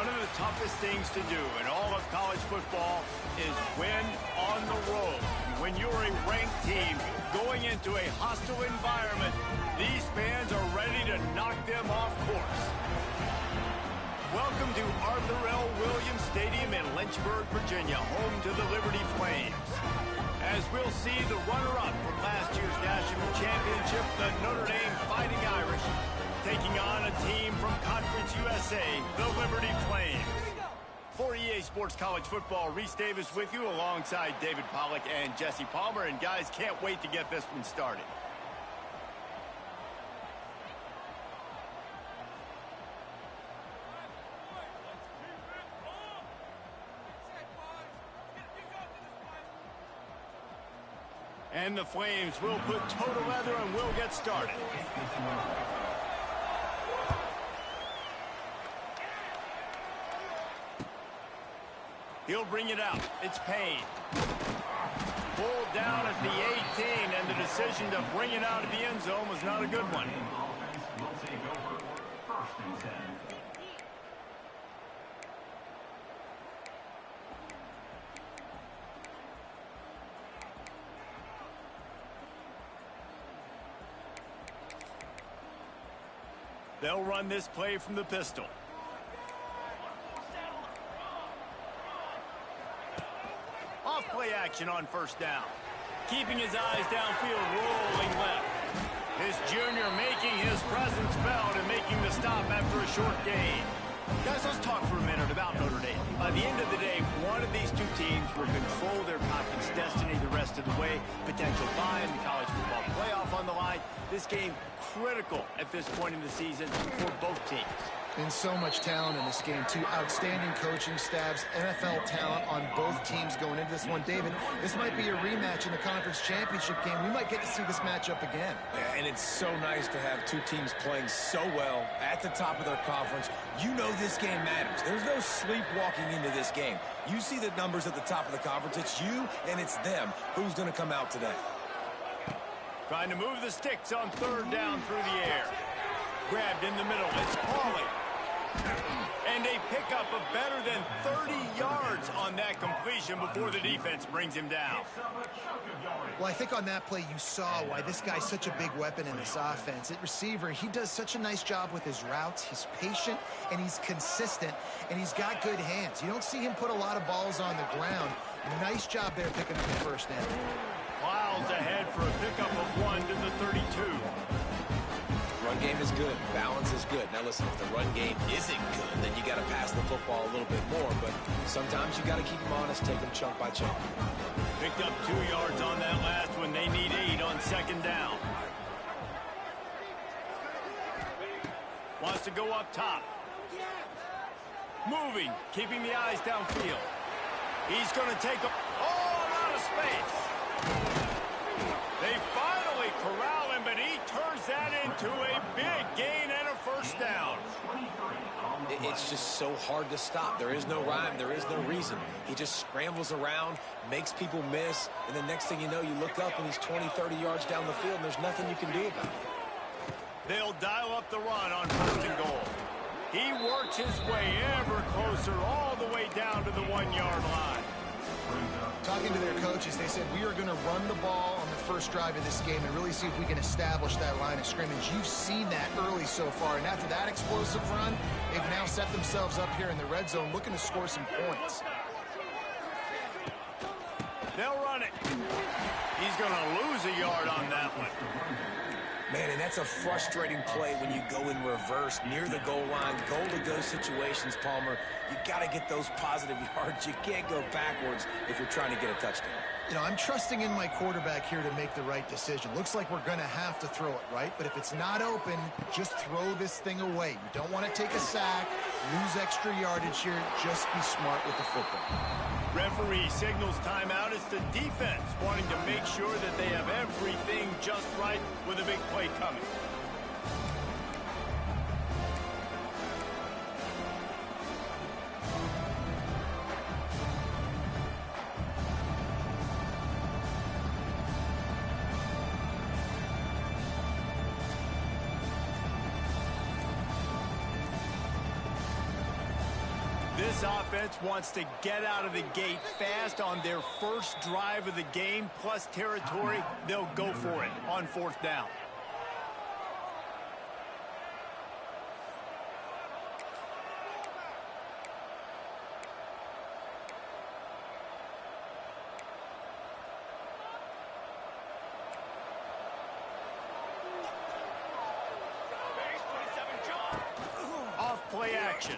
One of the toughest things to do in all of college football is win on the road. When you're a ranked team going into a hostile environment, these fans are ready to knock them off course. Welcome to Arthur L. Williams Stadium in Lynchburg, Virginia, home to the Liberty Flames. As we'll see the runner-up from last year's national championship, the Notre Dame Fighting Irish, taking on a team from Conference USA, the Liberty Flames. For EA Sports College Football, Reese Davis with you alongside David Pollack and Jesse Palmer. And guys, can't wait to get this one started. And the Flames will put toe to leather and we'll get started. He'll bring it out. It's Payne. Pulled down at the 18, and the decision to bring it out of the end zone was not a good one. They'll run this play from the pistol. Off play action on first down. Keeping his eyes downfield, rolling left. His junior making his presence felt and making the stop after a short gain. Guys, let's talk for a minute about Notre Dame. By the end of the day, one of these two teams will control their conference destiny the rest of the way. Potential bye in the college football playoff on the line. This game critical at this point in the season for both teams. And so much talent in this game, too. Outstanding coaching staffs, NFL talent on both teams going into this one. David, this might be a rematch in the conference championship game. We might get to see this matchup again. Yeah, and it's so nice to have two teams playing so well at the top of their conference. You know this game matters. There's no sleepwalking into this game. You see the numbers at the top of the conference. It's you and it's them. Who's going to come out today? Trying to move the sticks on third down through the air. Grabbed in the middle. It's Pauly. And a pickup of better than 30 yards on that completion before the defense brings him down. Well, I think on that play you saw why this guy's such a big weapon in this offense. At receiver, he does such a nice job with his routes. He's patient, and he's consistent, and he's got good hands. You don't see him put a lot of balls on the ground. Nice job there picking up the first down. Miles ahead for a pickup of 1 to the 32. Run game is good. Balance is good. Now listen, if the run game isn't good, then you got to pass the football a little bit more. But sometimes you got to keep them honest, take them chunk by chunk. Picked up 2 yards on that last one. They need 8 on second down. Wants to go up top. Moving, keeping the eyes downfield. He's going to take a... Oh, a lot of space. They finally corral him, but he turns that into a big gain and a first down. It's just so hard to stop. There is no rhyme. There is no reason. He just scrambles around, makes people miss, and the next thing you know, you look up and he's 20, 30 yards down the field, and there's nothing you can do about it. They'll dial up the run on first and goal. He works his way ever closer all the way down to the 1-yard line. Talking to their coaches, they said, we are going to run the ball on the first drive of this game and really see if we can establish that line of scrimmage. You've seen that early so far, and after that explosive run, they've now set themselves up here in the red zone looking to score some points. They'll run it. He's going to lose a yard on that one. Man, and that's a frustrating play when you go in reverse near the goal line, goal-to-go situations, Palmer. You got to get those positive yards. You can't go backwards if you're trying to get a touchdown. You know, I'm trusting in my quarterback here to make the right decision. Looks like we're going to have to throw it, right? But if it's not open, just throw this thing away. You don't want to take a sack, lose extra yardage here. Just be smart with the football. Referee signals timeout. It's the defense wanting to make sure that they have everything just right with a big play coming. This offense wants to get out of the gate fast on their first drive of the game, plus territory. They'll go for it on 4th down. Play action.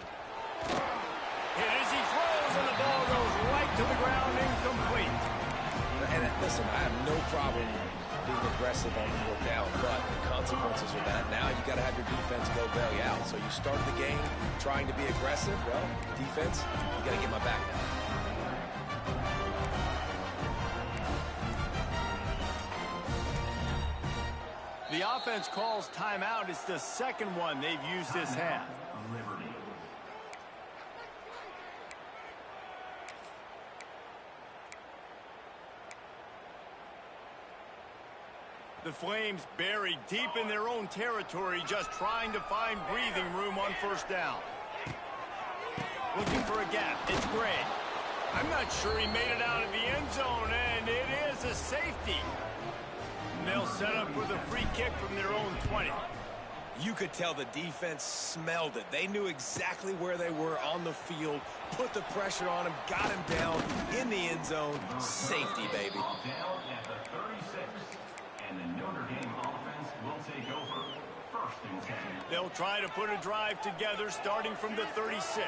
Hit as he throws, and the ball goes right to the ground, incomplete. And listen, I have no problem being aggressive on 4th down, but the consequences of that, now you got to have your defense go bail you out. So you start the game trying to be aggressive. Well, defense, you got to get my back now. The offense calls timeout. It's the second one they've used this half. The Flames buried deep in their own territory, just trying to find breathing room on 1st down. Looking for a gap. It's Gray. I'm not sure he made it out of the end zone, and it is a safety. And they'll set up with a free kick from their own 20. You could tell the defense smelled it. They knew exactly where they were on the field, put the pressure on him, got him down in the end zone. Safety, baby. Down at the 36, and the Notre Dame offense will take over 1st and 10. They'll try to put a drive together starting from the 36.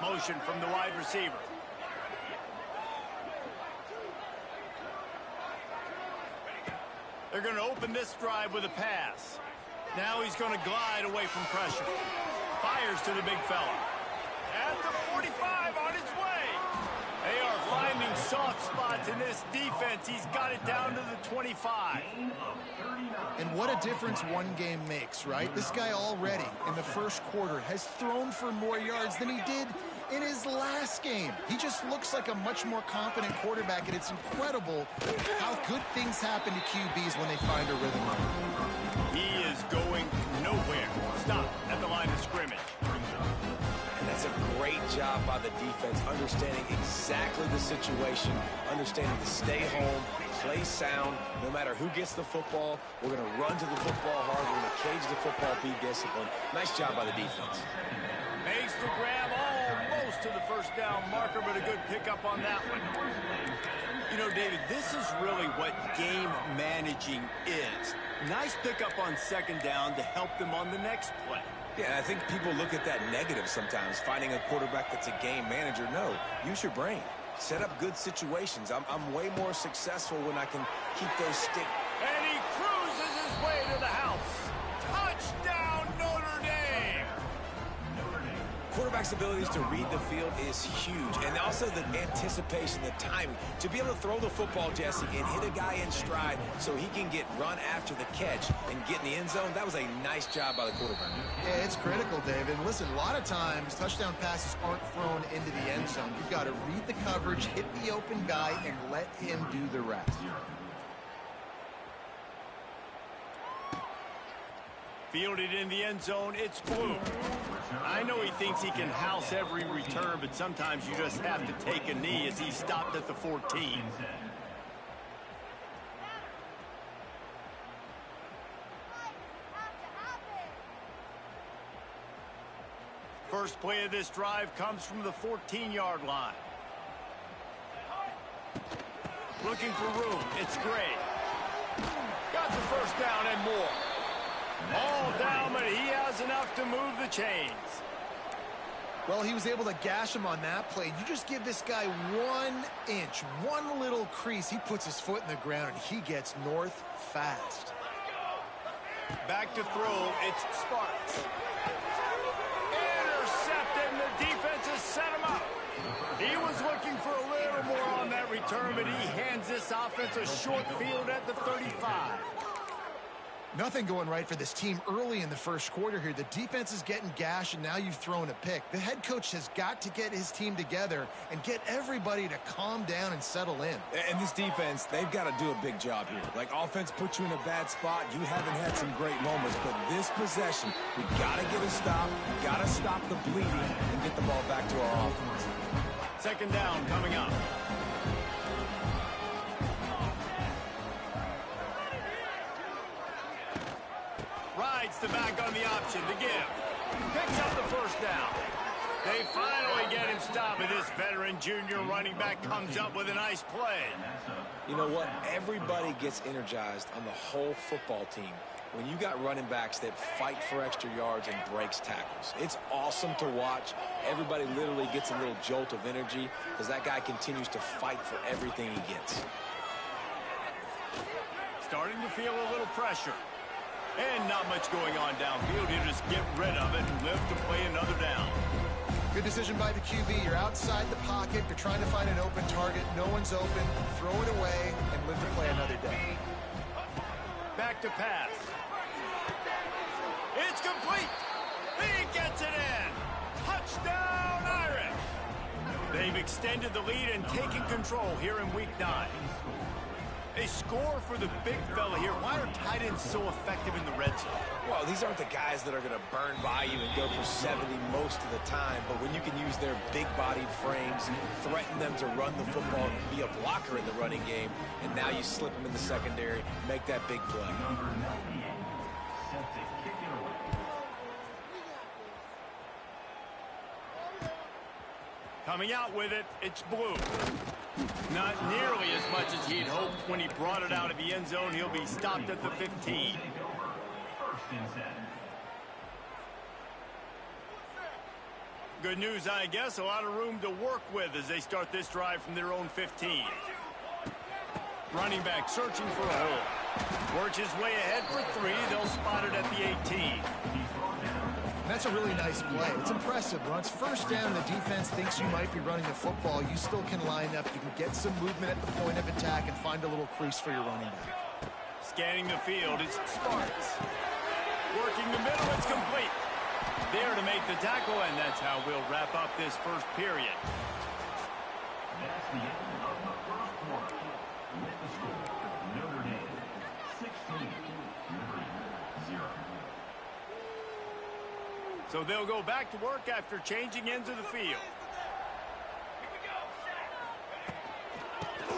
Motion from the wide receiver. They're going to open this drive with a pass. Now he's going to glide away from pressure. Fires to the big fella. At the 45, on his way. They are finding soft spots in this defense. He's got it down to the 25. And what a difference one game makes, right? This guy already in the 1st quarter has thrown for more yards than he did in his last game. He just looks like a much more confident quarterback, and it's incredible how good things happen to QBs when they find a rhythm. He is going nowhere. Stop at the line of scrimmage. And that's a great job by the defense, understanding exactly the situation, understanding to stay home, play sound. No matter who gets the football, we're going to run to the football hard. We're going to cage the football, be disciplined. Nice job by the defense. Makes the grab almost to the 1st down marker, but a good pickup on that one. You know, David, this is really what game managing is. Nice pickup on 2nd down to help them on the next play. Yeah, I think people look at that negative sometimes, finding a quarterback that's a game manager. No, use your brain. Set up good situations. I'm way more successful when I can keep those sticks. And he cruises his way to the house. Touchdown, Notre Dame! Quarterback's abilities to read the field is huge, and also the anticipation, the timing. To be able to throw the football, Jesse, and hit a guy in stride so he can get run after the catch and get in the end zone, that was a nice job by the quarterback. Yeah, it's critical, David. Listen, a lot of times touchdown passes aren't thrown into the end zone. You've got to read the coverage, hit the open guy, and let him do the rest. Fielded in the end zone, it's Blue. I know he thinks he can house every return, but sometimes you just have to take a knee as he stopped at the 14. First play of this drive comes from the 14-yard line. Looking for room, it's Gray. Got the 1st down and more. All down, but he has enough to move the chains. Well, he was able to gash him on that play. You just give this guy 1 inch, one little crease. He puts his foot in the ground, and he gets north fast. Back to throw, it's Sparks. Intercepted, and the defense has set him up. He was looking for a little more on that return, but he hands this offense a short field at the 35. Nothing going right for this team early in the first quarter here. The defense is getting gashed, and now you've thrown a pick. The head coach has got to get his team together and get everybody to calm down and settle in. And this defense, they've got to do a big job here. Like, offense puts you in a bad spot. You haven't had some great moments, but this possession, we got to get a stop. Got to stop the bleeding and get the ball back to our offense. Second down coming up. Rides the back on the option to give. Picks up the first down. They finally get him stopped, and this veteran junior running back comes up with a nice play. You know what? Everybody gets energized on the whole football team when you got running backs that fight for extra yards and breaks tackles. It's awesome to watch. Everybody literally gets a little jolt of energy because that guy continues to fight for everything he gets. Starting to feel a little pressure. And not much going on downfield. You just get rid of it and live to play another down. Good decision by the QB. You're outside the pocket. You're trying to find an open target. No one's open. Throw it away and live to play another day. Back to pass. It's complete. He gets it in. Touchdown, Irish. They've extended the lead and taken control here in Week 9. A score for the big fella here. Why are tight ends so effective in the red zone? Well, these aren't the guys that are going to burn by you and go for 70 most of the time, but when you can use their big-bodied frames, threaten them to run the football, be a blocker in the running game, and now you slip them in the secondary, make that big play. Coming out with it, it's Blue. Not nearly as much as he'd hoped when he brought it out of the end zone. He'll be stopped at the 15. Good news, I guess. A lot of room to work with as they start this drive from their own 15. Running back searching for a hole. Works his way ahead for 3. They'll spot it at the 18. That's a really nice play. It's impressive. When it's first down, the defense thinks you might be running the football. You still can line up. You can get some movement at the point of attack and find a little crease for your running back. Scanning the field, it's Sparks. Working the middle, it's complete. There to make the tackle, and that's how we'll wrap up this first period. That's the end of the first quarter. With the score, Notre Dame 16, Liberty 0. So they'll go back to work after changing ends of the field.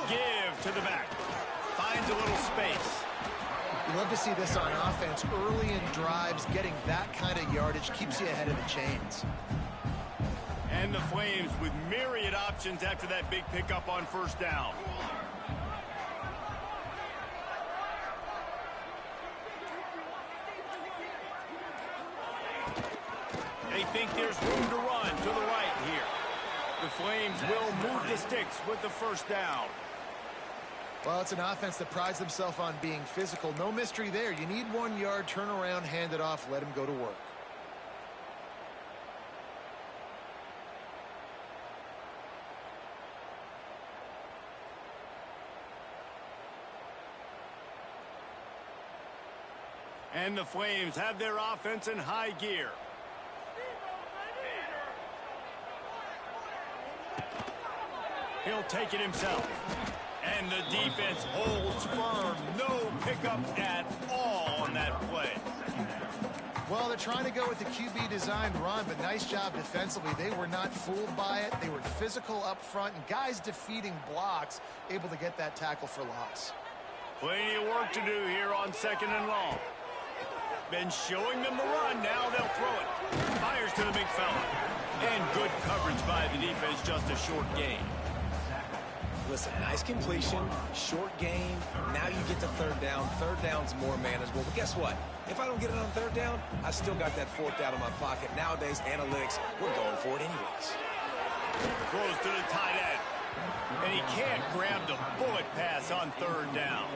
Give to the back. Finds a little space. You love to see this on offense. Early in drives, getting that kind of yardage keeps you ahead of the chains. And the Flames with myriad options after that big pickup on first down. They think there's room to run to the right here. The Flames will move the sticks with the first down. Well, it's an offense that prides themselves on being physical. No mystery there. You need 1 yard, turn around, hand it off, let him go to work. And the Flames have their offense in high gear. He'll take it himself. And the defense holds firm. No pickup at all on that play. Well, they're trying to go with the QB designed run, but nice job defensively. They were not fooled by it. They were physical up front, and guys defeating blocks, able to get that tackle for loss. Plenty of work to do here on 2nd and long. Been showing them the run. Now they'll throw it. Fires to the big fella. And good coverage by the defense, just a short gain. Listen, nice completion, short gain. Now you get to third down. Third down's more manageable. But guess what? If I don't get it on third down, I still got that 4th down in my pocket. Nowadays, analytics, we're going for it anyways. Throws to the tight end. And he can't grab the bullet pass on third down.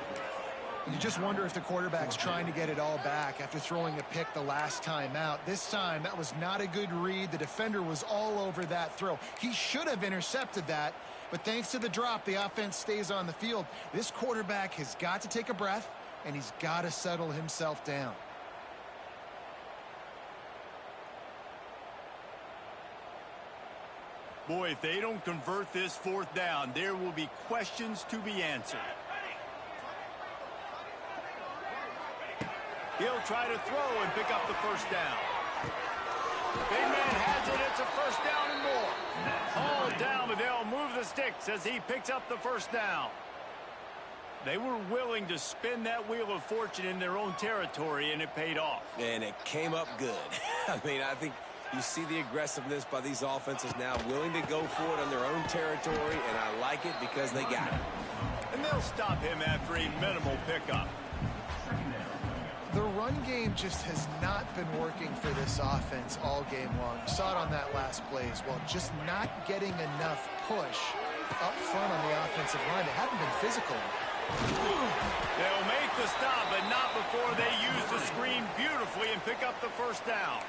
You just wonder if the quarterback's trying to get it all back after throwing a pick the last time out. This time, that was not a good read. The defender was all over that throw. He should have intercepted that. But thanks to the drop, the offense stays on the field. This quarterback has got to take a breath, and he's got to settle himself down. Boy, if they don't convert this fourth down, there will be questions to be answered. He'll try to throw and pick up the first down. Big man has it. It's a first down and more. All down, but they'll move the sticks as he picks up the first down. They were willing to spin that wheel of fortune in their own territory, and it paid off. And it came up good. I mean, I think you see the aggressiveness by these offenses now, willing to go for it on their own territory, and I like it because they got it. And they'll stop him after a minimal pickup. The run game just has not been working for this offense all game long. You saw it on that last play as well. Just not getting enough push up front on the offensive line. They haven't been physical. They'll make the stop, but not before they use the screen beautifully and pick up the first down.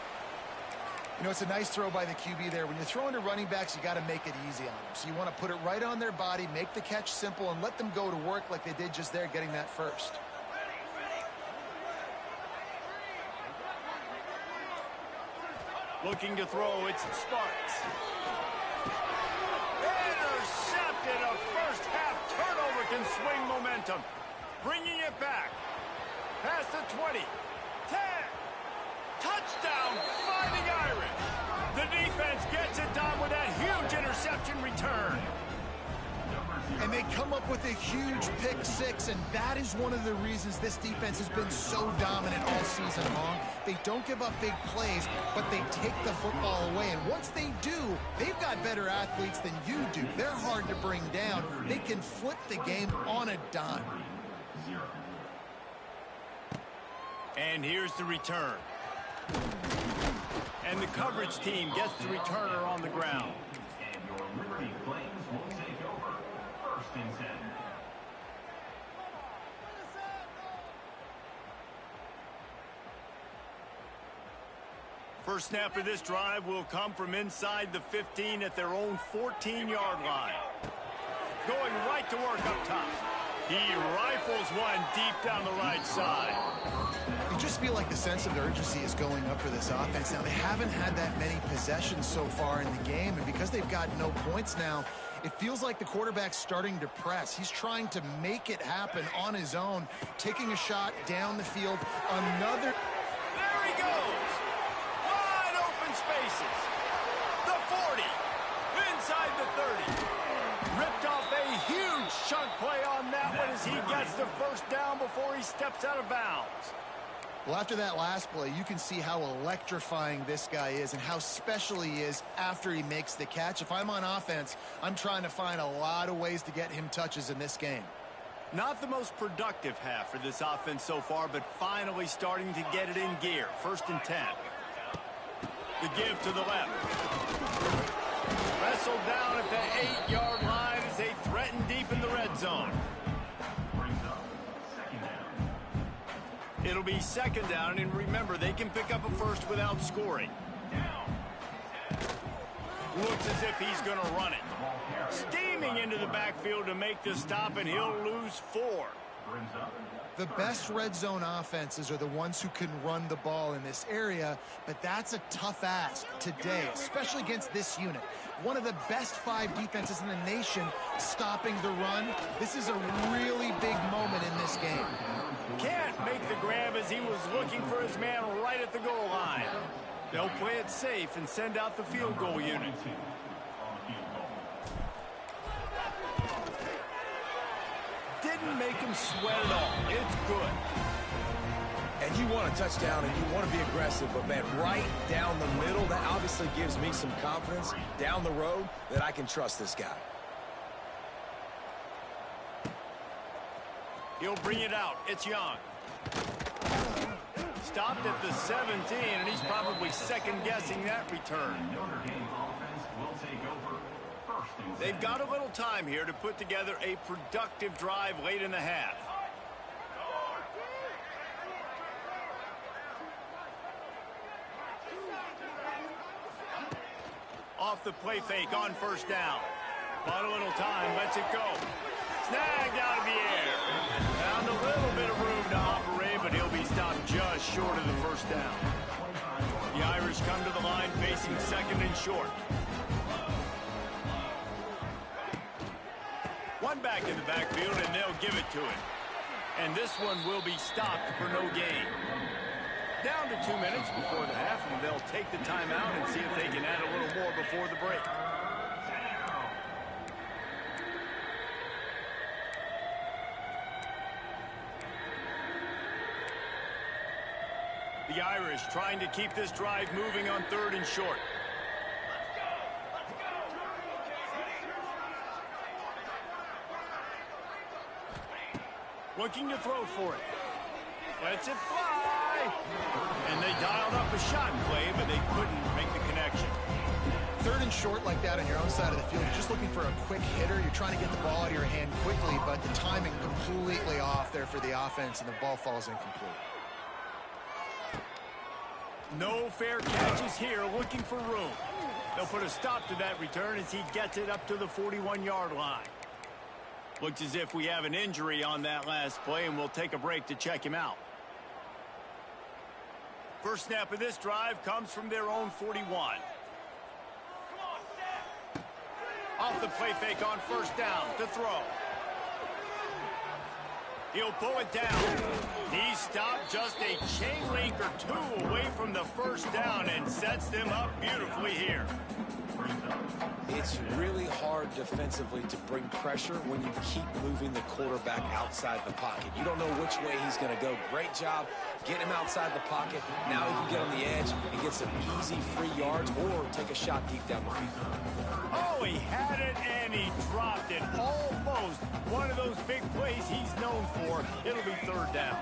You know, it's a nice throw by the QB there. When you're throwing to running backs, you got to make it easy on them. So you want to put it right on their body, make the catch simple, and let them go to work like they did just there, getting that first. Looking to throw, it's Sparks. Intercepted. A first half turnover can swing momentum. Bringing it back. Past the 20. 10. Touchdown, Fighting Irish. The defense gets it done with that huge interception return. And they come up with a huge pick six, and that is one of the reasons this defense has been so dominant all season long. They don't give up big plays, but they take the football away. And once they do, they've got better athletes than you do. They're hard to bring down. They can flip the game on a dime. And here's the return. And the coverage team gets the returner on the ground. And your Liberty Flames will take over. First and 10. First snap of this drive will come from inside the 15 at their own 14-yard line. Going right to work up top. He rifles one deep down the right side. You just feel like the sense of urgency is going up for this offense. Now, they haven't had that many possessions so far in the game, and because they've got no points now, it feels like the quarterback's starting to press. He's trying to make it happen on his own, taking a shot down the field. Another. There he goes. Wide open spaces. The 40. Inside the 30. Ripped off a huge chunk play on that one as he gets the first down before he steps out of bounds. Well, after that last play, you can see how electrifying this guy is and how special he is after he makes the catch. If I'm on offense, I'm trying to find a lot of ways to get him touches in this game. Not the most productive half for this offense so far, but finally starting to get it in gear. First and 10. The give to the left. Wrestled down at the 8-yard line as they threaten deep in the red zone. It'll be second down, and remember, they can pick up a first without scoring. Looks as if he's going to run it. Steaming into the backfield to make the stop, and he'll lose 4. The best red zone offenses are the ones who can run the ball in this area, but that's a tough ask today, especially against this unit. One of the best 5 defenses in the nation stopping the run. This is a really big moment in this game. Can't make the grab as he was looking for his man right at the goal line. They'll play it safe and send out the field goal unit. Didn't make him sweat at all. It's good. And you want a touchdown and you want to be aggressive, but man, right down the middle, that obviously gives me some confidence down the road that I can trust this guy. He'll bring it out. It's Young. Stopped at the 17, and he's probably second-guessing that return. They've got a little time here to put together a productive drive late in the half. Off the play fake on first down. But a little time, lets it go. Snagged out of the air. Found a little bit of room to facing second and short. One back in the backfield, and they'll give it to him. And this one will be stopped for no gain. Down to 2 minutes before the half, and they'll take the timeout and see if they can add a little more before the break. The Irish trying to keep this drive moving on third and short. Looking to throw for it. Lets it fly. And they dialed up a shot play, but they couldn't make the connection. Third and short like that on your own side of the field, you're just looking for a quick hitter. You're trying to get the ball out of your hand quickly, but the timing completely off there for the offense, and the ball falls incomplete. No fair catches here, looking for room. They'll put a stop to that return as he gets it up to the 41-yard line. Looks as if we have an injury on that last play, and we'll take a break to check him out. First snap of this drive comes from their own 41. Off the play fake on first down to throw. He'll pull it down. He stopped just a chain link or two away from the first down and sets them up beautifully here. It's really hard defensively to bring pressure when you keep moving the quarterback outside the pocket. You don't know which way he's going to go. Great job getting him outside the pocket. Now he can get on the edge and get some easy free yards or take a shot deep down the field. Oh, he had it and he dropped it. Almost one of those big plays he's known for. It'll be third down.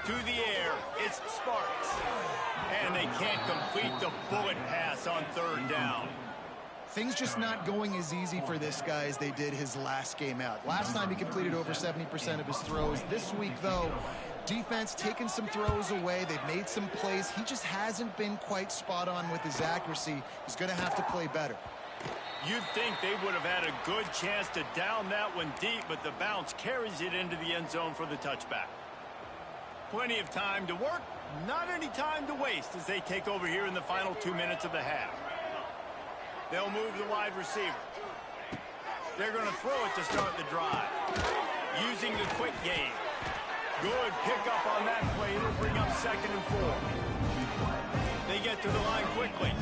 To the air, it's Sparks. And they can't complete the bullet pass on third down. Things just not going as easy for this guy as they did his last game out. Last time he completed over 70% of his throws. This week, though, defense taking some throws away. They've made some plays. He just hasn't been quite spot on with his accuracy. He's going to have to play better. You'd think they would have had a good chance to down that one deep, but the bounce carries it into the end zone for the touchback. Plenty of time to work, not any time to waste as they take over here in the final 2 minutes of the half. They'll move the wide receiver. They're going to throw it to start the drive. Using the quick game. Good pickup on that play. It'll bring up second and 4. They get to the line quickly.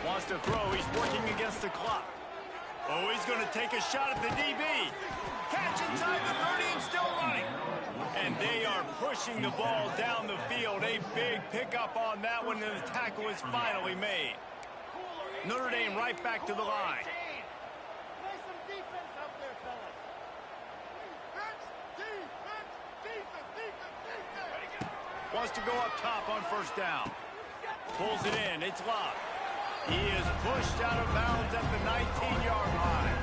Wants to throw. He's working against the clock. Oh, he's going to take a shot at the DB. Catch inside the 30 and still running. And they are pushing the ball down the field. A big pickup on that one, and the tackle is finally made. Notre Dame right back to the line. Play some defense up there, fellas. Defense. Wants to go up top on first down. Pulls it in. It's locked. He is pushed out of bounds at the 19-yard line.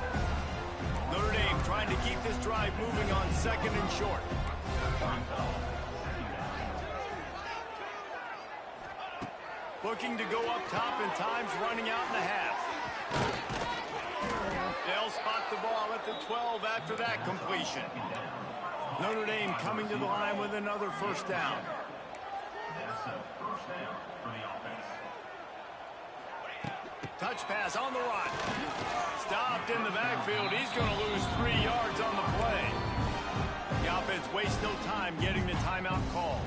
Notre Dame trying to keep this drive moving on second and short. Looking to go up top, and time's running out in the half. They'll spot the ball at the 12 after that completion. Notre Dame coming to the line with another first down. That's a first down for the offense. Touch pass on the run. Stopped in the backfield. He's going to lose 3 yards on the play. The offense wastes no time getting the timeout call.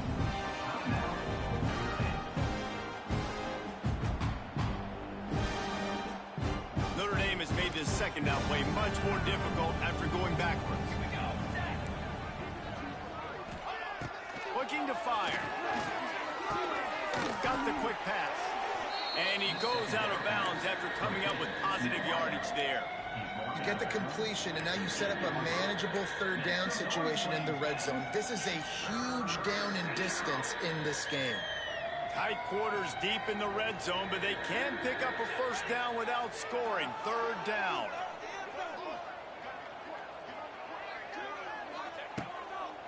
Notre Dame has made this second down play much more difficult after going backwards. Looking to fire. Got the quick pass. And he goes out of bounds after coming up with positive yardage there. You get the completion, and now you set up a manageable third down situation in the red zone. This is a huge down in distance in this game. Tight quarters deep in the red zone, but they can pick up a first down without scoring. Third down.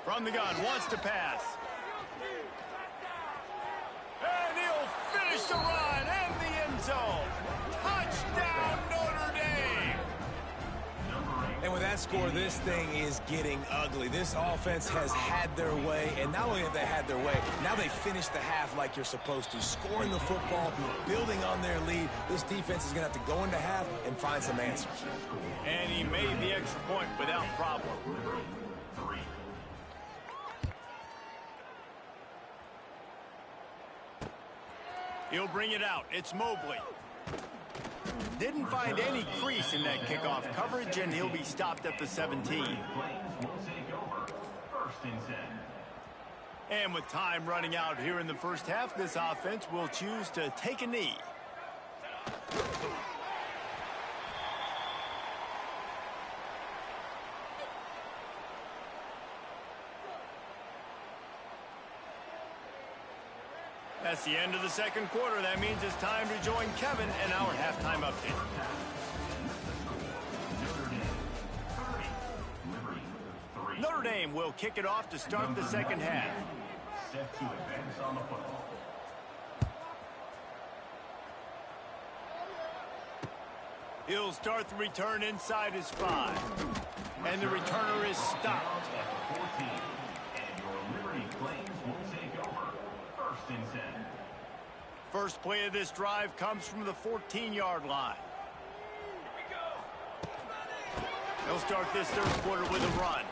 From the gun, wants to pass. And he'll finish the run and the end zone. Touchdown, Notre Dame. Number 8 And with that score, this thing is getting ugly. This offense has had their way, and not only have they had their way, now they finished the half like you're supposed to, scoring the football, building on their lead. This defense is going to have to go into half and find some answers. And he made the extra point without problem. He'll bring it out. It's Mobley. Didn't find any crease in that kickoff coverage, and he'll be stopped at the 17. And with time running out here in the first half, this offense will choose to take a knee. That's the end of the second quarter. That means it's time to join Kevin in our halftime update. Notre Dame will kick it off to start the second half. Set to advance on the football. He'll start the return inside his 5. And the returner is stopped. At the 14. And your Liberty Flames will take over. First and 10. First play of this drive comes from the 14-yard line. They'll start this third quarter with a run.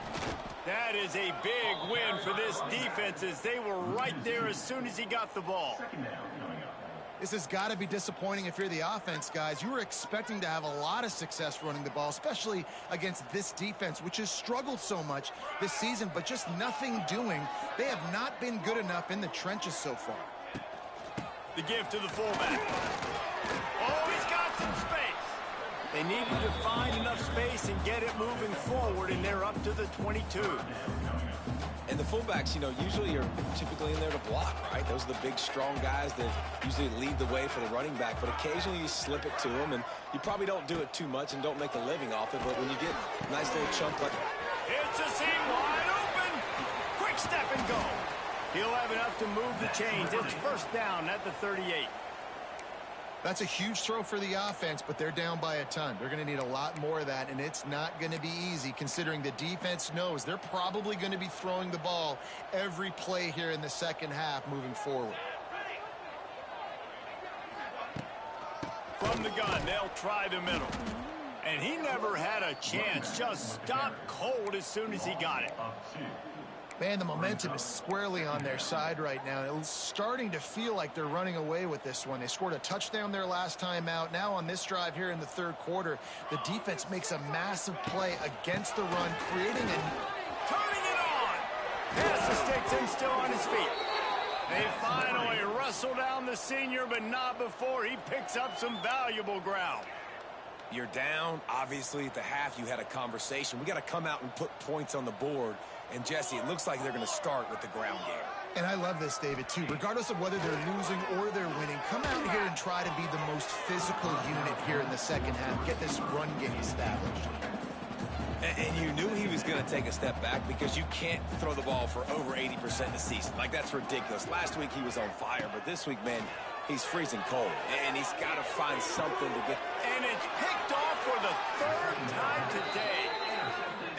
That is a big win for this defense, as they were right there as soon as he got the ball. Second down coming up. This has got to be disappointing if you're the offense, guys. You were expecting to have a lot of success running the ball, especially against this defense, which has struggled so much this season, but just nothing doing. They have not been good enough in the trenches so far. The give to the fullback. Oh, he's got some space. They needed to find enough space and get it moving forward, and they're up to the 22. And the fullbacks, you know, usually are typically in there to block, right? Those are the big, strong guys that usually lead the way for the running back. But occasionally you slip it to them, and you probably don't do it too much and don't make a living off it. But when you get a nice little chunk like... It's a seam wide open. Quick step and go. He'll have enough to move the chains. It's first down at the 38. That's a huge throw for the offense, but they're down by a ton. They're going to need a lot more of that, and it's not going to be easy considering the defense knows they're probably going to be throwing the ball every play here in the second half moving forward. From the gun, they'll try the middle. And he never had a chance. Just stopped cold as soon as he got it. Man, the momentum is squarely on their side right now. It's starting to feel like they're running away with this one. They scored a touchdown their last time out. Now on this drive here in the third quarter, the defense makes a massive play against the run, creating a... Turning it on! Pass the sticks and still on his feet. They finally wrestle down the senior, but not before he picks up some valuable ground. You're down. Obviously, at the half, you had a conversation. We got to come out and put points on the board. And, Jesse, it looks like they're going to start with the ground game. And I love this, David, too. Regardless of whether they're losing or they're winning, come out here and try to be the most physical unit here in the second half. Get this run game established. And you knew he was going to take a step back because you can't throw the ball for over 80% of the season. Like, that's ridiculous. Last week he was on fire, but this week, man, he's freezing cold. And he's got to find something to get. And it's picked off for the third time today.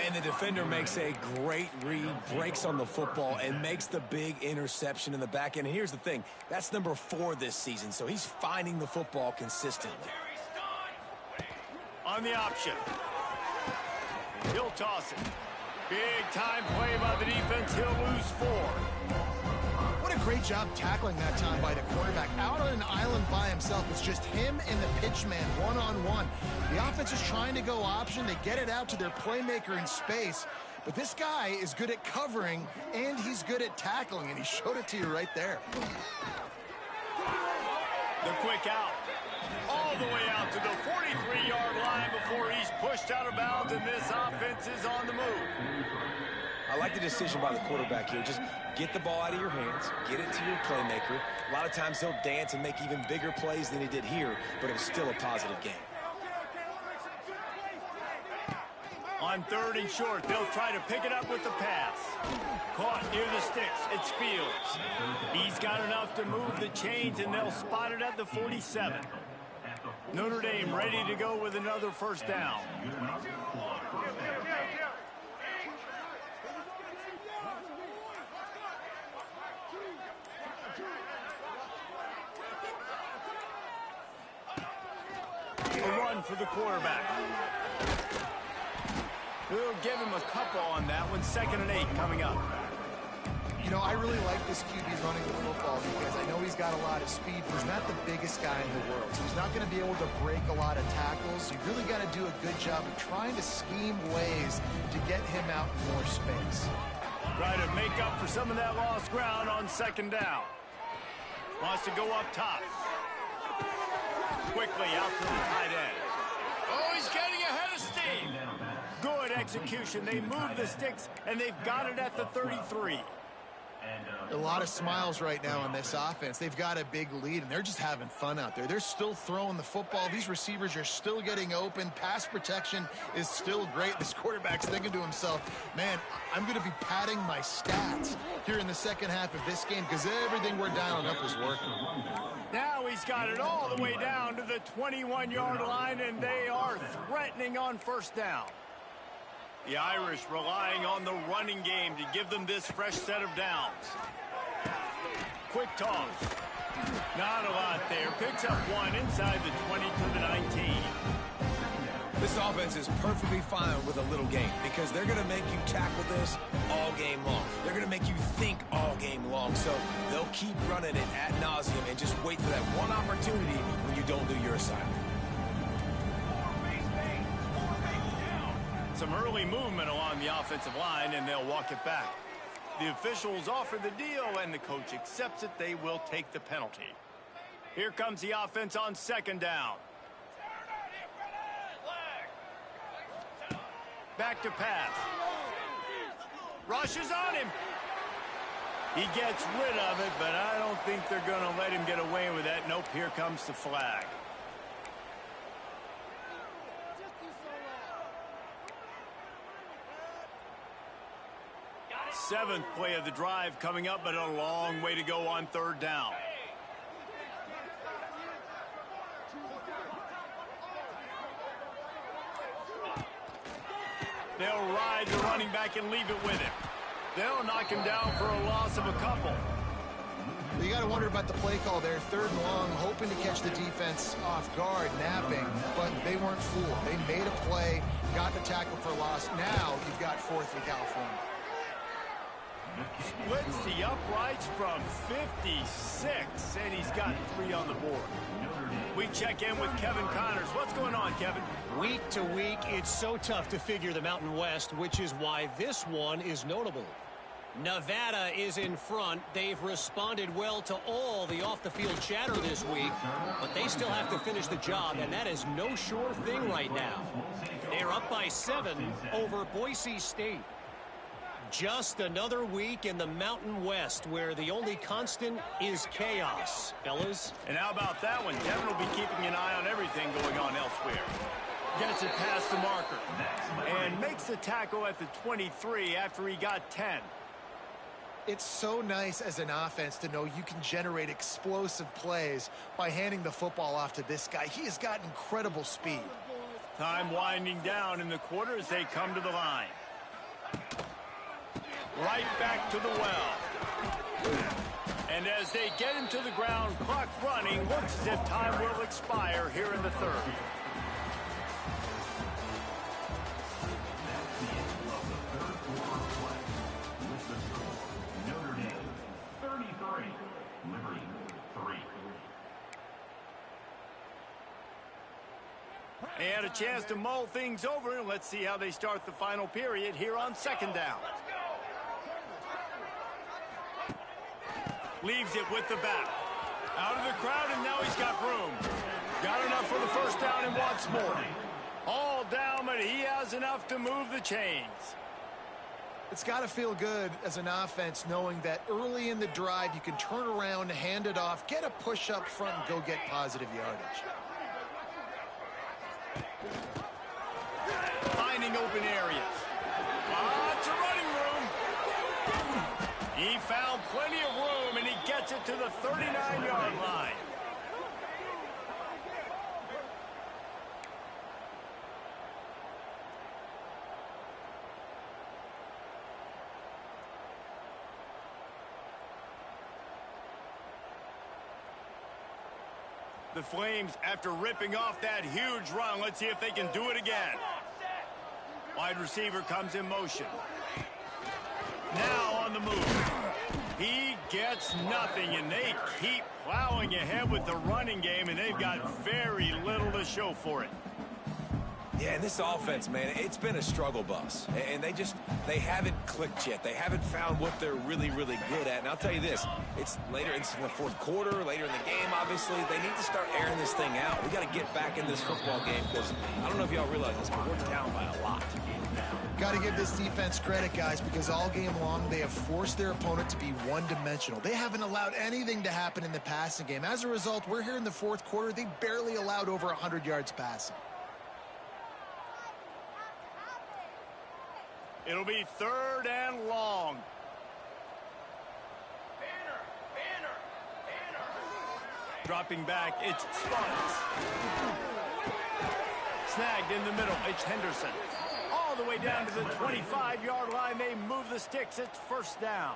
And the defender makes a great read, breaks on the football, and makes the big interception in the back end. And here's the thing. That's number 4 this season, so he's finding the football consistently. On the option. He'll toss it. Big time play by the defense. He'll lose 4. What a great job tackling that time by the quarterback. Out on an island by himself. It's just him and the pitch man one-on-one. The offense is trying to go option. They get it out to their playmaker in space. But this guy is good at covering, and he's good at tackling, and he showed it to you right there. The quick out. All the way out to the 43-yard line before he's pushed out of bounds, and this offense is on the move. I like the decision by the quarterback here. Just get the ball out of your hands, get it to your playmaker. A lot of times he'll dance and make even bigger plays than he did here, but it was still a positive game. On third and short, they'll try to pick it up with the pass. Caught near the sticks. It's Fields. He's got enough to move the chains, and they'll spot it at the 47. Notre Dame ready to go with another first down. for the quarterback. We'll give him a couple on that one. 2nd and 8 coming up. You know, I really like this QB running the football because I know he's got a lot of speed, but he's not the biggest guy in the world. So he's not going to be able to break a lot of tackles. You really got to do a good job of trying to scheme ways to get him out in more space. Try to make up for some of that lost ground on 2nd down. Wants to go up top. Quickly out to the tight end. Oh, he's getting ahead of steam. Good execution. They move the sticks, and they've got it at the 33. A lot of smiles right now on this offense. They've got a big lead, and they're just having fun out there. They're still throwing the football. These receivers are still getting open. Pass protection is still great. This quarterback's thinking to himself, man, I'm going to be padding my stats here in the second half of this game because everything we're dialing up is working. Now he's got it all the way down to the 21-yard line, and they are threatening on 1st down. The Irish relying on the running game to give them this fresh set of downs. Quick toss. Not a lot there. Picks up 1 inside the 20 to the 19. This offense is perfectly fine with a little game because they're going to make you tackle this all game long. They're going to make you think all game long. So they'll keep running it ad nauseum and just wait for that one opportunity when you don't do your assignment. Some early movement along the offensive line, and they'll walk it back. The officials offer the deal, and the coach accepts it. They will take the penalty. Here comes the offense on 2nd down. Back to pass. Rushes on him. He gets rid of it, but I don't think they're going to let him get away with that. Nope, here comes the flag. 7th play of the drive coming up, but a long way to go on 3rd down. They'll ride the running back and leave it with him. They'll knock him down for a loss of a couple. You got to wonder about the play call there. 3rd and long, hoping to catch the defense off guard, napping, but they weren't fooled. They made a play, got the tackle for loss. Now you've got 4th in California. Splits the uprights from 56, and he's got 3 on the board. We check in with Kevin Connors. What's going on, Kevin? Week to week, it's so tough to figure the Mountain West, which is why this one is notable. Nevada is in front. They've responded well to all the off-the-field chatter this week, but they still have to finish the job, and that is no sure thing right now. They're up by 7 over Boise State. Just another week in the Mountain West where the only constant is chaos, fellas. And how about that one? Kevin will be keeping an eye on everything going on elsewhere. Gets it past the marker and makes the tackle at the 23 after he got 10. It's so nice as an offense to know you can generate explosive plays by handing the football off to this guy. He has got incredible speed. Time winding down in the quarter as they come to the line. Right back to the well. And as they get him to the ground, clock running, looks as if time will expire here in the 3rd. Notre Dame 33, Liberty 3. They had a chance to mull things over. Let's see how they start the final period here on 2nd down. Leaves it with the back. Out of the crowd, and now he's got room. Got enough for the 1st down and wants more. All down, but he has enough to move the chains. It's got to feel good as an offense knowing that early in the drive you can turn around, hand it off, get a push up front, and go get positive yardage. Finding open areas. Lots of running room. He found plenty of room, and he gets it to the 39-yard line. The Flames, after ripping off that huge run, let's see if they can do it again. Wide receiver comes in motion. Now on the move. He gets nothing, and they keep plowing ahead with the running game, and they've got very little to show for it. Yeah, and this offense, man, it's been a struggle bus. And they haven't clicked yet. They haven't found what they're really, really good at. And I'll tell you this, it's later in the fourth quarter, later in the game, obviously. They need to start airing this thing out. We got to get back in this football game because I don't know if y'all realize this, but we're down by a lot. Got to give this defense credit, guys, because all game long they have forced their opponent to be one-dimensional. They haven't allowed anything to happen in the passing game. As a result, we're here in the fourth quarter. They barely allowed over 100 yards passing. It'll be 3rd and long. Dropping back, it's Spunts. Snagged in the middle, it's Henderson. All the way down to the 25-yard line. They move the sticks. It's 1st down.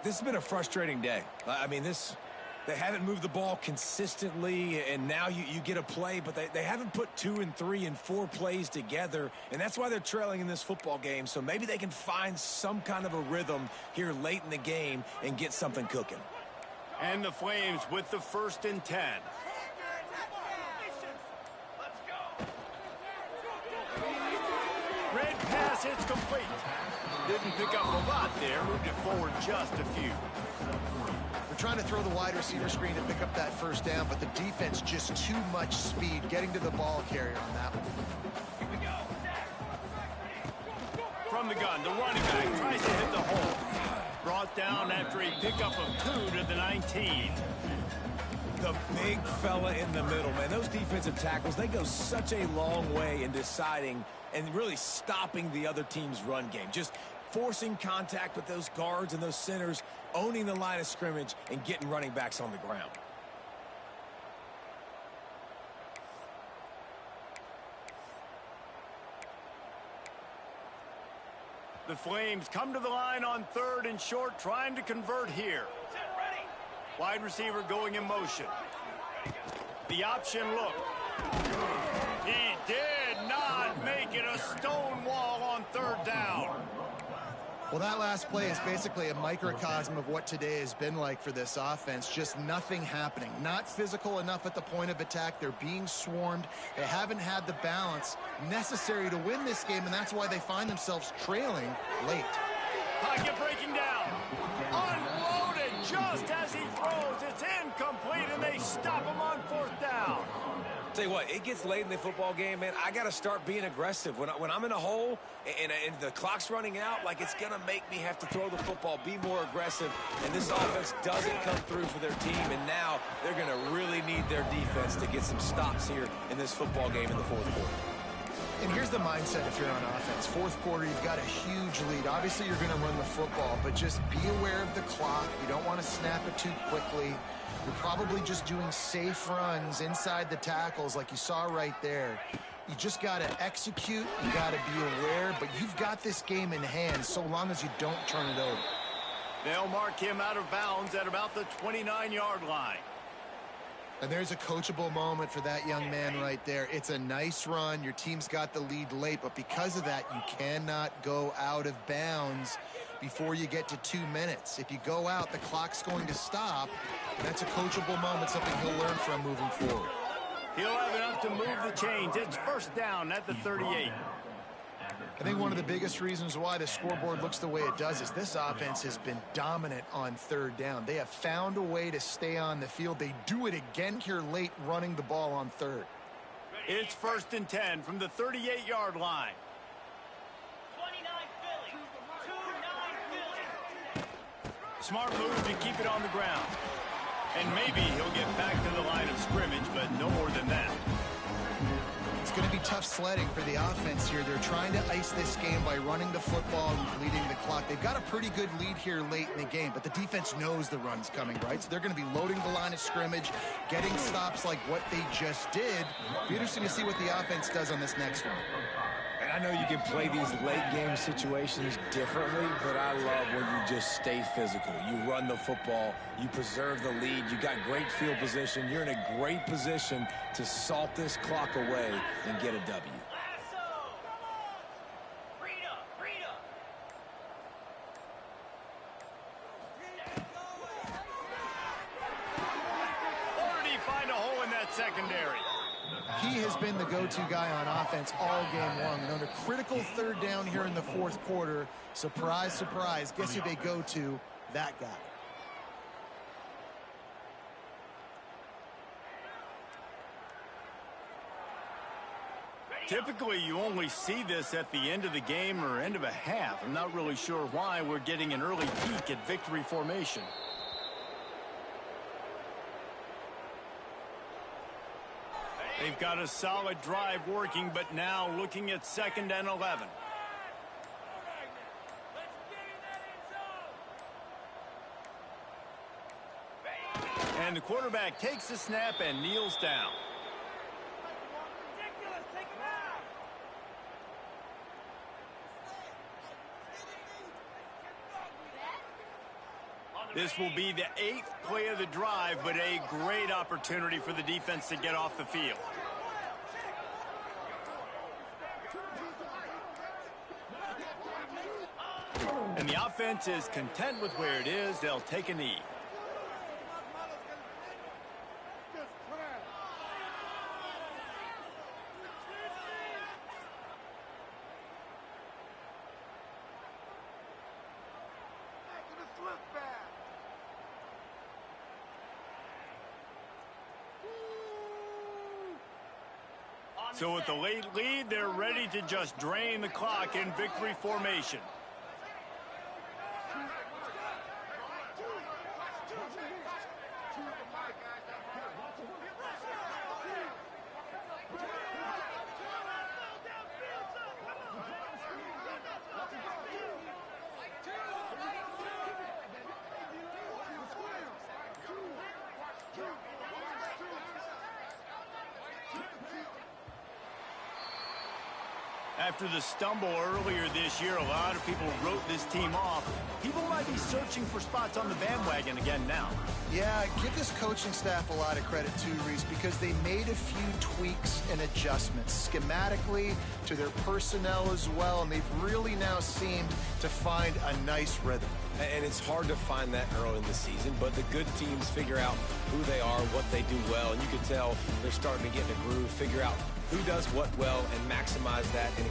This has been a frustrating day. I mean, they haven't moved the ball consistently, and now you get a play, but they haven't put 2 and 3 and 4 plays together, and that's why they're trailing in this football game. So maybe they can find some kind of a rhythm here late in the game and get something cooking. And the Flames with the 1st and 10. Red pass hits complete. Didn't pick up a lot there. Moved it forward just a few. They're trying to throw the wide receiver screen to pick up that 1st down, but the defense just too much speed getting to the ball carrier on that one. From the gun, the running back tries to hit the hole. Brought down after a pickup of 2 to the 19. The big fella in the middle, man. Those defensive tackles, they go such a long way in deciding and really stopping the other team's run game. Just forcing contact with those guards and those centers, owning the line of scrimmage, and getting running backs on the ground. The Flames come to the line on 3rd and short, trying to convert here. Wide receiver going in motion. The option look. He did not make it a stone wall on 3rd down. Well, that last play is basically a microcosm of what today has been like for this offense. Just nothing happening. Not physical enough at the point of attack. They're being swarmed. They haven't had the balance necessary to win this game, and that's why they find themselves trailing late. Pocket breaking down. Unloaded just as he throws. It's incomplete, and they stop him on 4th down. Tell you what, it gets late in the football game, man. I got to start being aggressive. When I'm in a hole and the clock's running out, like it's going to make me have to throw the football, be more aggressive. And this offense doesn't come through for their team, and now they're going to really need their defense to get some stops here in this football game in the fourth quarter. And here's the mindset if you're on offense. Fourth quarter, you've got a huge lead. Obviously, you're going to run the football, but just be aware of the clock. You don't want to snap it too quickly. You're probably just doing safe runs inside the tackles like you saw right there. You just got to execute. You got to be aware, but you've got this game in hand so long as you don't turn it over. They'll mark him out of bounds at about the 29-yard line. And there's a coachable moment for that young man right there. It's a nice run. Your team's got the lead late, but because of that, you cannot go out of bounds before you get to 2 minutes. If you go out, the clock's going to stop. That's a coachable moment, something he'll learn from moving forward. He'll have enough to move the chains. It's 1st down at the 38. I think one of the biggest reasons why the scoreboard looks the way it does is this offense has been dominant on 3rd down. They have found a way to stay on the field. They do it again here late, running the ball on 3rd. It's 1st and 10 from the 38-yard line. 29 Philly. 2-9 Philly. Smart move to keep it on the ground. And maybe he'll get back to the line of scrimmage, but no more than that. It's going to be tough sledding for the offense here. They're trying to ice this game by running the football and leading the clock. They've got a pretty good lead here late in the game, but the defense knows the run's coming, right? So they're going to be loading the line of scrimmage, getting stops like what they just did. Be interesting to see what the offense does on this next one. And I know you can play these late game situations differently, but I love when you just stay physical. You run the football, you preserve the lead, you got great field position, you're in a great position to salt this clock away and get a W. Or did he find a hole in that secondary? He has been the go-to guy on offense all game long. And on a critical third down here in the fourth quarter, surprise, surprise, guess who they go to? That guy. Typically, you only see this at the end of the game or end of a half. I'm not really sure why we're getting an early peek at victory formation. They've got a solid drive working, but now looking at 2nd and 11. And the quarterback takes the snap and kneels down. This will be the 8th play of the drive, but a great opportunity for the defense to get off the field. And the offense is content with where it is. They'll take a knee. So with the late lead, they're ready to just drain the clock in victory formation. After the stumble earlier this year, a lot of people wrote this team off. People might be searching for spots on the bandwagon again now. Yeah, give this coaching staff a lot of credit too, Reese, because they made a few tweaks and adjustments schematically to their personnel as well, and they've really now seemed to find a nice rhythm. And it's hard to find that early in the season, but the good teams figure out who they are, what they do well, and you can tell they're starting to get in a groove, figure out who does what well, and maximize that and